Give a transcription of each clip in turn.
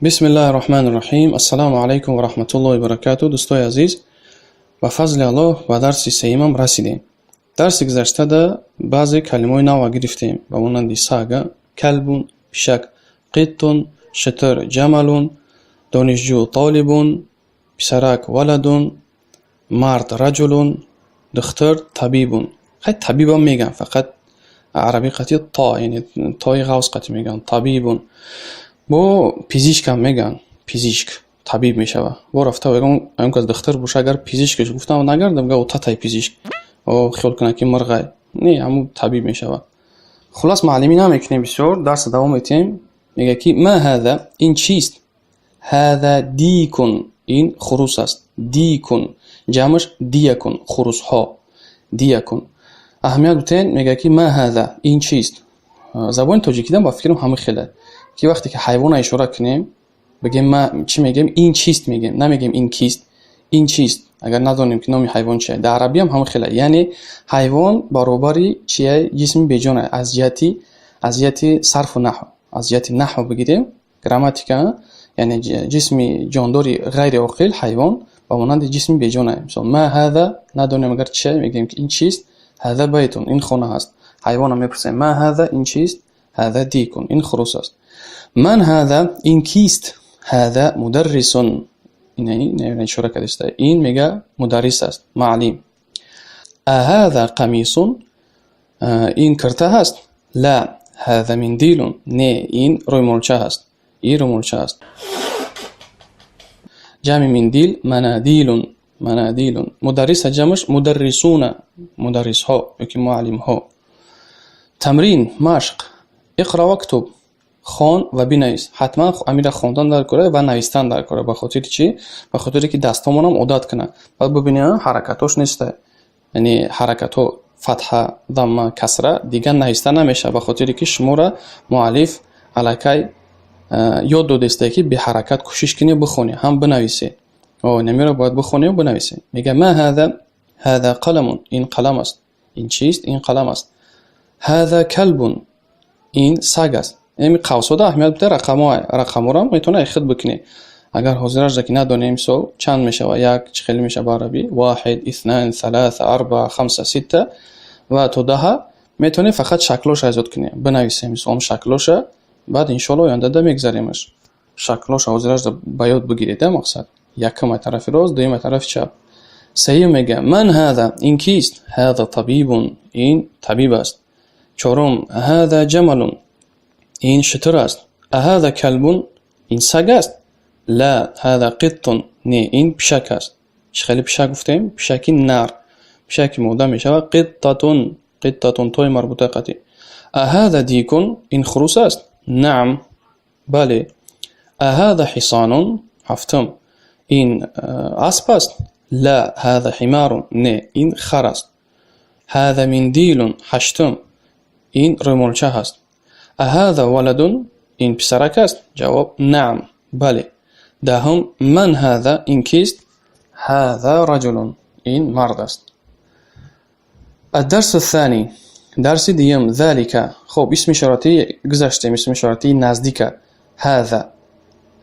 بسم الله الرحمن الرحیم. السلام علیکم و رحمت الله و برکاته. دوستای عزیز، با فضل الله به درس سیمم رسیدیم. درس گذشته ده بعضی کلمات نو گرفتیم و مانند ساگا، کلبون، پیشک، قطن، شتر، جملون، دانشجو، طالبون، پسرک، ولدون، مرد، رجلون، دختر، طبیبون. خیلی طبیب هم میگن، فقط عربی قطعی تا، یعنی تای غوص قطعی میگن طبیبون. با پزشک هم میگن پزشک، طبیب میشوه. با رفته و اون که از دختر باشه اگر پزشکش گفتم نگردم گه او تای پزشک او خیال کنه که مرغای نه، همون طبیب میشوه. خلاص معلمی نمیکنه. بسیار درس دوام میتیم. میگه که ما هذا، این چیست؟ هذا دیکن، این خروس است. دیکن جمعش دیکن، خروس ها دیکن. اهمیت بتین میگه که ما هذا، این چیست؟ زبان تاجیکی دم با فکرم همه خیلی که وقتی که حیوان اشاره کنیم بگیم ما چی میگیم؟ این چیست میگیم، نمیگیم این کیست. این چیست اگر ندونیم که نام حیوان چیه. در عربی هم همه خیلی، یعنی حیوان برابری چیه؟ جسم بیجانه. از جهت صرف و نحو، از جهت نحو بگیریم گراماتیکا، یعنی جسم جانداری غیر عاقل حیوان با مانند جسم بیجانه. مثلا ما هذا ندونیم اگر چیه میگیم که این چیست. هذا بیتون، این خانه هست. حیوان هم میپرسه ما هذا، این چیست؟ هذا دیکن، این خروس است. من هذا، این کیست؟ هذا مدرس، این اشاره کرده، این میگه مدرس است، معلم. هذا قمیص، این کرته هست. لا هذا مندیل، نه این رومالچه هست، این رومالچه است. جمع مندیل منادیل، منادیل. مدرس جمعش مدرسون، مدرس ها یکی معلم ها. تمرین مشق، اقرا و اکتب، خوان و بنویس. حتما امیر خواندن در کاره و نوشتن در کاره. به خاطر چی؟ به خاطر که دستامون هم عادت کنه. بعد ببینید حرکاتش نیست، یعنی حرکاتو فتحه، ضمه، کسره دیگه نوشته نمیشه. به خاطر که شما را مؤلف الکی یاد داده که به حرکت کوشش کنی بخونی هم بنویسی. او نمیره باید بخونی و بنویسی. میگه ما هذا، هذا قلم، این قلم است. این چیست؟ این قلم است. هذا کلب، این سگ است. یعنی قوس ده اهمیت بده. رقم را میتونه خود بکنی. اگر حاضرش که ندونیم سو چند میشه و یک چه خیلی میشه به عربی؟ 1 2 3 4 5 6 و تا 10 میتونی فقط شکلش ایجاد کنی بنویسیم. مثلا شکلش بعد ان شاء الله آینده ده میگذاریمش. شکلش حاضرش به یاد بگیرید. مقصد یکم طرف راست، دوم طرف چپ. سه میگه من هذا، این کیست؟ هذا طبیب، این طبیب است. چهارم هذا جمل، این شتر است. هذا کلب، این سگ است. لا هذا قط، نه این پشک است. چه خیلی پشک گفتیم؟ پشکی نر، پشکی موده میشه و قطتون، قطتون توی مربوطه قطعی. هذا دیکن، این خروس است. نعم بله. هذا حصان، هفتم این اسب است. لا هذا حمار، نه این خر است. هذا مندیل، هشتم این رومالچه است. هذا ولد، این پسرک است. جواب نعم بله. دهم من هذا، این کیست؟ هذا رجل، این مرد است. الدرس الثاني، درس دیم ذلك. خب اسم اشارتی گذشتیم، اسم اشارتی نزدیک. هذا،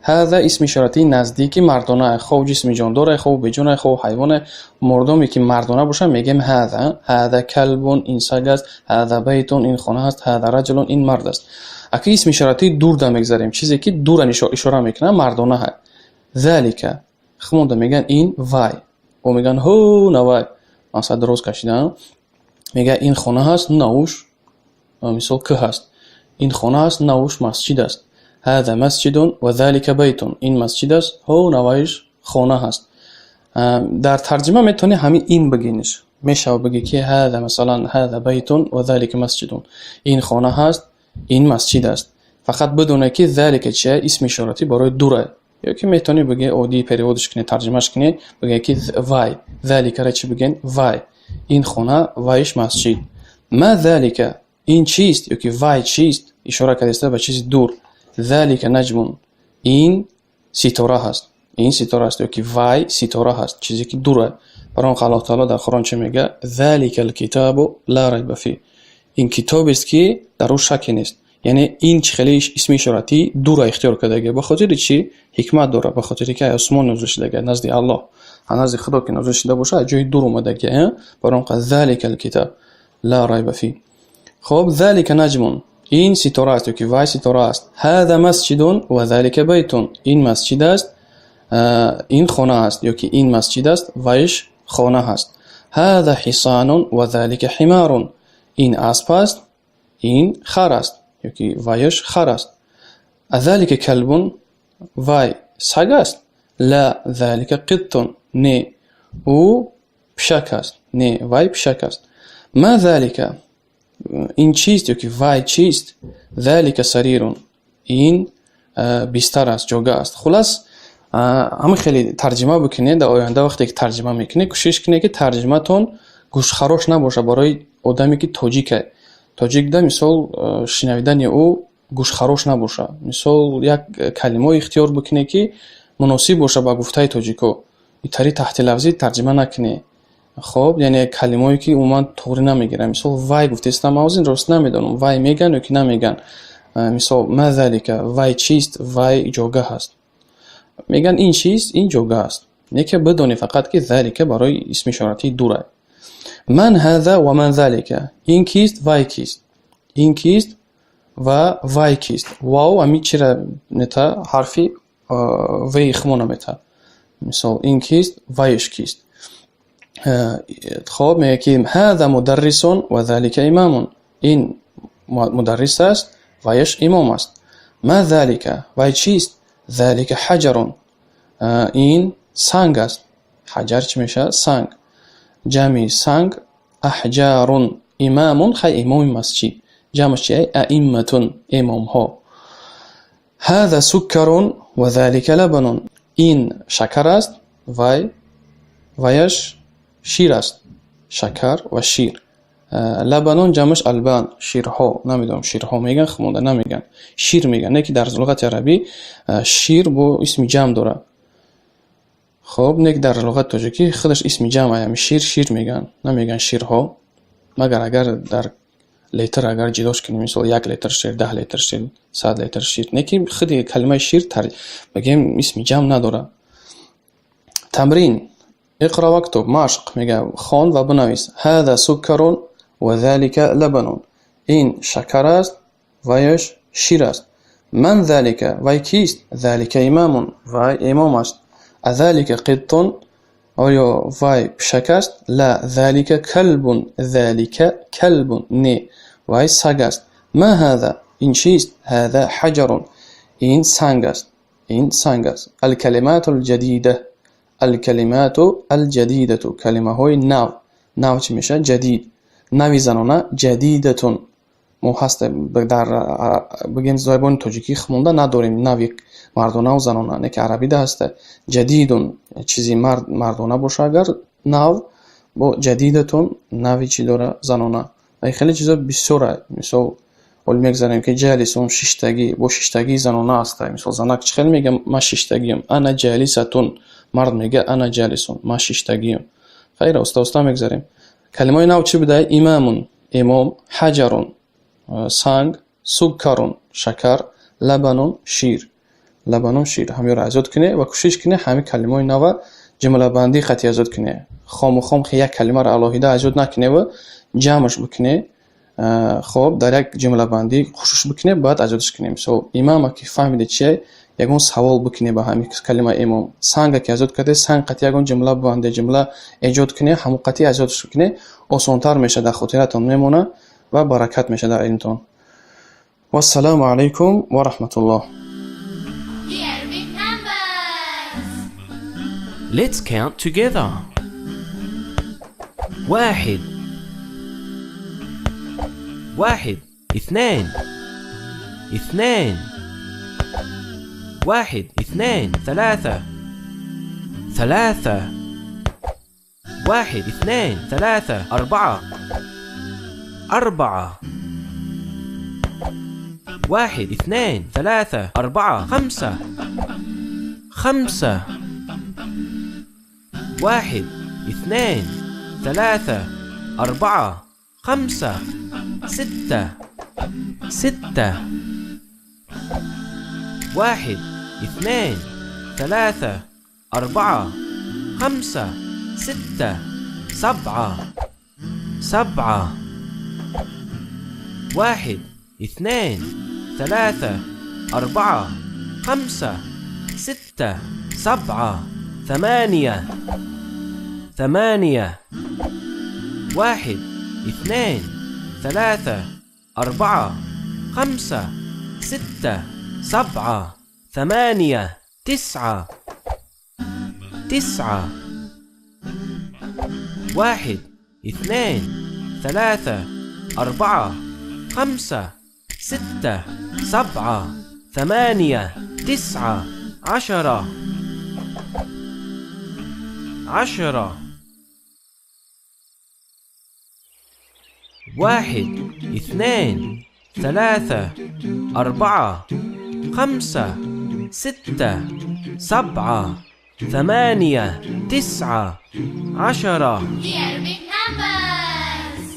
هذا اسم اشارتی نزدیکی مردانه. خب جسم جانداره، خب بجونه، خب حیوان. مردمی که مردانه باشه میگیم هذا. هذا کلب، این سگ است. هذا بیت، این خانه است. هذا رجل، این مرد است. اگه اسم اشارتی دور ده میگذاریم، چیزی که دور اشاره میکنه مردانه ها. ذلك خمونده میگن این وای و میگن هو نوای. مثلا درست کشیدن میگه این خانه هست نوش، مثال که هست این خانه هست نوش مسجد است. هذا مسجد و ذلك بیت، این مسجد است، هو نوایش خانه هست. در ترجمه میتونی همین این بگینش. میشه بگی که هذا مثلا هذا بیت و ذلك مسجد، این خانه هست، این مسجد است. فقط بدونه که ذلك چیه؟ اسم اشارتی برای دوره. یا که میتونی بگی اودی پریودش کنی، ترجمهش کنی، بگی که وای ذلك را چی بگین؟ وای این خانه، وایش مسجد. ما ذلك، این چیست؟ یا که وای چیست؟ اشاره کرده به چیز دور. ذلك نجم، این ستاره هست، این ستاره است. یا که وای ستاره هست، چیزی که دوره. برای الله تعالی در قرآن چه میگه؟ ذلك الكتاب لا ریب فیه، این کتاب است که در او شک نیست. یعنی این چخلیش اسم اشارتی دو را اختیار کرده. به خاطر چی؟ حکمت داره. به خاطر که آسمان نازل شده نزد الله، نزد خدا که نازل شده باشه جای دور اومده. برام قال ذلك الكتاب لا ريب فيه. خب ذلك نجم، این ستاره است که وای ستاره است. هذا مسجد و ذلك بیت، این مسجد است، این خانه است، یا که این مسجد است وایش خانه است. هذا حصان و ذلك حمار، این اسب است، این خر است، یا که وایش خر است. ذلك کلب، وای سگ است. لا ذلك قط، نه او پشک است، نه وای پشک است. ما ذلك، این چیست، یا که وای چیست. ذلك سریر، این بستر است، جوگه است. خلاص همه خیلی ترجمه بکنه. در آینده وقتی که ترجمه میکنه کوشش کنه که ترجمه تون گوش خراش نباشه برای آدمی که تاجیکه. تاجیک ده مثال شنویدن او گوش خراش نباشه. مثال یک کلمه اختیار بکنه که مناسب باشه با گفته تاجیکو، اینطوری تحت لفظی ترجمه نکنه. خب یعنی کلمه‌ای که عموما طوری نمیگیره. مثال وای گفته است، ما از این راست نمیدونم وای میگن یا که نمیگن. مثال ما ذلك، وای چیست، وای جوگه هست. میگن این چیست، این جوگه است. نه که بدونی فقط که ذلك برای اسم اشارتی دوره. من هذا و من ذلك، این کیست، وای کیست. این کیست و وای کیست. واو امی چرا نتا حرفی وی خمونه میتا. مثال این کیست، وایش کیست. خب میگه که هذا مدرس و ذلك امام، این مدرس است وایش امام است. ما ذلك، وای چیست. ذلك حجر، این سنگ است. حجر چی میشه؟ سنگ. جمع سنگ احجار. امام خی امام مسجد، جمعش چیه؟ ائمه، امام ها. هذا سكر و ذلك لبن، این شکر است وایش شیر است. شکر و شیر. لبنان جمعش البن، شیرها. نمیدونم شیرها میگن خمونده نمیگن، شیر میگن. نه که در لغت عربی شیر با اسم جمع داره. خب نه که در لغت تاجیکی خودش اسم جمع هم شیر میگن، نمیگن شیرها. مگر اگر در لیتر اگر جداش کنیم، مثلا 1 لیتر شیر، 10 لیتر شیر، 100 لیتر شیر. نه که خود کلمه شیر بگیم اسم جمع نداره. تمرین اقرا واکتب، مشق. میگه خوان و بنویس. هذا سكر و ذلك لبن، این شکر است وایش شیر است. من ذلك، وای کیست. ذلك امام، وای امام است. ذلك قط، آیا وای پشک است. لا ذلك کلب، ذلك کلب، نه وای سگ است. ما هذا، این چیست. هذا حجر، این سنگ است، این سنگ است. الکلمات الجدیده، الکلمات الجدیده، کلمه های نو چی میشه؟ جدید. نوی زنانه جدیدتون. ما هست در بگیم زبان تاجیکی خمونده نداریم نوی مردانه و زنانه. نه که عربی ده هسته جدیدون، چیزی مردانه باشه اگر نو، با جدیدتون نوی چی داره زنانه. و خیلی چیزا بسیاره. مثال میگذاریم که جالسون ششتگی، با ششتگی زنانه هسته. مثال زنک چه خیلی میگم ما ششتگیم. انا جالستون، مرد میگه انا جالسون، ما ششتگیم. خیر استا میگذاریم. کلمه نو چی بوده؟ امامون، امام. حجرون، سنگ. سکرون، شکر. لبنون، شیر. لبنون، شیر. همی رو ازاد کنه و کوشش کنه همه کلمه نو جمله بندی خطی ازاد کنه. خام یک کلمه رو علاهیده ازاد نکنه و جمعش بکنه. خب در یک جمله بندی کوشش بکنه بعد ازادش کنه. مثلا امام که فهمیده چیه یگون سوال بکنه به همین کلمه امام. سنگ که ازاد کرده سنگ قطعی یگون جمله بنده جمله ایجاد کنه، همون قطعی ازادش کنه. آسان‌تر میشه، در خاطرتون میمونه و برکت میشه در علمتون. و السلام علیکم و رحمت الله. Let's count together. 1 1 2 2 1 2 3 3 1 2 3 4 4 1 2 3 4 5 5 1 2 3 4 5 6 6 1 2 3 4 5 6 7 7 1 2 3 4 5 6 7 8 8 1 2 3 4 5 6 7 8 9 9 1 2 3 4 5 6 7 8 9 10 10 1 2 3 4 5 6 7 8 9 10 The Arabic numbers.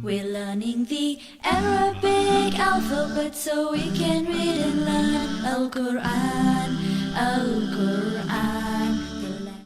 We're learning the Arabic alphabet so we can read and learn Al-Quran, Al-Quran.